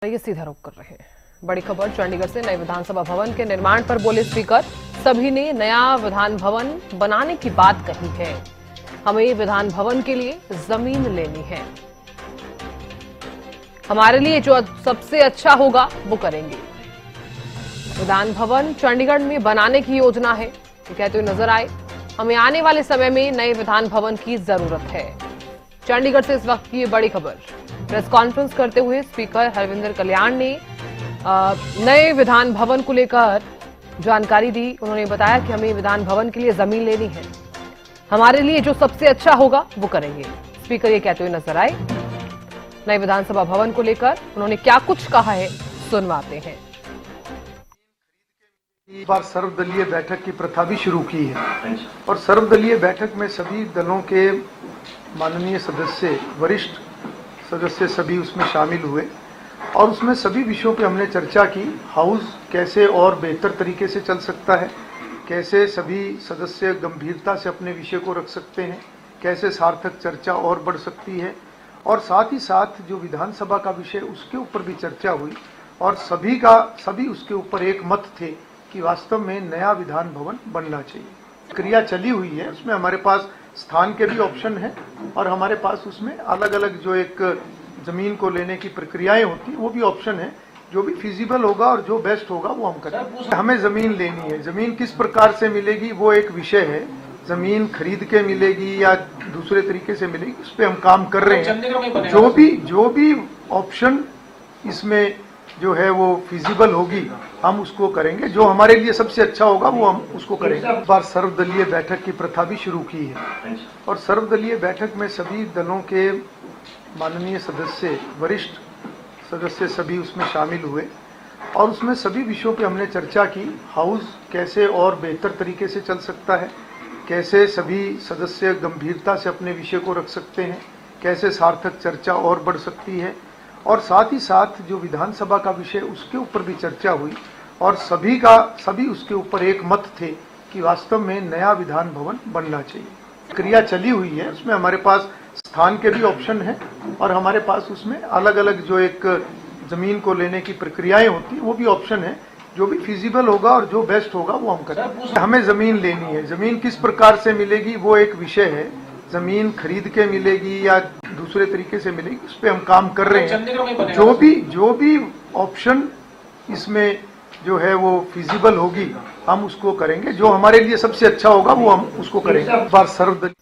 ये सीधा रुख कर रहे हैं। बड़ी खबर चंडीगढ़ से। नए विधानसभा भवन के निर्माण पर बोले स्पीकर, सभी ने नया विधान भवन बनाने की बात कही है। हमें विधान भवन के लिए जमीन लेनी है। हमारे लिए जो सबसे अच्छा होगा वो करेंगे। विधान भवन चंडीगढ़ में बनाने की योजना है, ये कहते हुए नजर आए। हमें आने वाले समय में नए विधान भवन की जरूरत है। चंडीगढ़ से इस वक्त की बड़ी खबर। प्रेस कॉन्फ्रेंस करते हुए स्पीकर हरविंदर कल्याण ने नए विधान भवन को लेकर जानकारी दी। उन्होंने बताया कि हमें विधान भवन के लिए जमीन लेनी है। हमारे लिए जो सबसे अच्छा होगा वो करेंगे। स्पीकर ये कहते हुए नजर आए। नए विधानसभा भवन को लेकर उन्होंने क्या कुछ कहा है, सुनवाते हैं। इस बार सर्वदलीय बैठक की प्रथा भी शुरू की है और सर्वदलीय बैठक में सभी दलों के माननीय सदस्य, वरिष्ठ सदस्य सभी उसमें शामिल हुए और उसमें सभी विषयों पे हमने चर्चा की। हाउस कैसे और बेहतर तरीके से चल सकता है, कैसे सभी सदस्य गंभीरता से अपने विषय को रख सकते हैं, कैसे सार्थक चर्चा और बढ़ सकती है, और साथ ही साथ जो विधानसभा का विषय उसके ऊपर भी चर्चा हुई और सभी उसके ऊपर एक मत थे कि वास्तव में नया विधान भवन बनना चाहिए। प्रक्रिया चली हुई है, उसमें हमारे पास स्थान के भी ऑप्शन है और हमारे पास उसमें अलग अलग जो एक जमीन को लेने की प्रक्रियाएं होती वो भी ऑप्शन है। जो भी फिजिबल होगा और जो बेस्ट होगा वो हम करेंगे। हमें जमीन लेनी है। जमीन किस प्रकार से मिलेगी वो एक विषय है। जमीन खरीद के मिलेगी या दूसरे तरीके से मिलेगी, उस पर हम काम कर रहे हैं। जो भी ऑप्शन इसमें जो है वो फिजिबल होगी हम उसको करेंगे। जो हमारे लिए सबसे अच्छा होगा वो हम उसको करेंगे। इस बार सर्वदलीय बैठक की प्रथा भी शुरू की है और सर्वदलीय बैठक में सभी दलों के माननीय सदस्य, वरिष्ठ सदस्य सभी उसमें शामिल हुए और उसमें सभी विषयों पे हमने चर्चा की। हाउस कैसे और बेहतर तरीके से चल सकता है, कैसे सभी सदस्य गंभीरता से अपने विषय को रख सकते हैं, कैसे सार्थक चर्चा और बढ़ सकती है, और साथ ही साथ जो विधानसभा का विषय उसके ऊपर भी चर्चा हुई और सभी उसके ऊपर एक मत थे कि वास्तव में नया विधान भवन बनना चाहिए। प्रक्रिया चली हुई है, उसमें हमारे पास स्थान के भी ऑप्शन है और हमारे पास उसमें अलग अलग जो एक जमीन को लेने की प्रक्रियाएं होती वो भी ऑप्शन है। जो भी फिजिबल होगा और जो बेस्ट होगा वो हम करेंगे। हमें जमीन लेनी है। जमीन किस प्रकार से मिलेगी वो एक विषय है। जमीन खरीद के मिलेगी या दूसरे तरीके से मिलेगी, उस पर हम काम कर रहे हैं। जो भी ऑप्शन इसमें जो है वो फिजिबल होगी हम उसको करेंगे। जो हमारे लिए सबसे अच्छा होगा वो हम उसको करेंगे। बार सर्वदलीय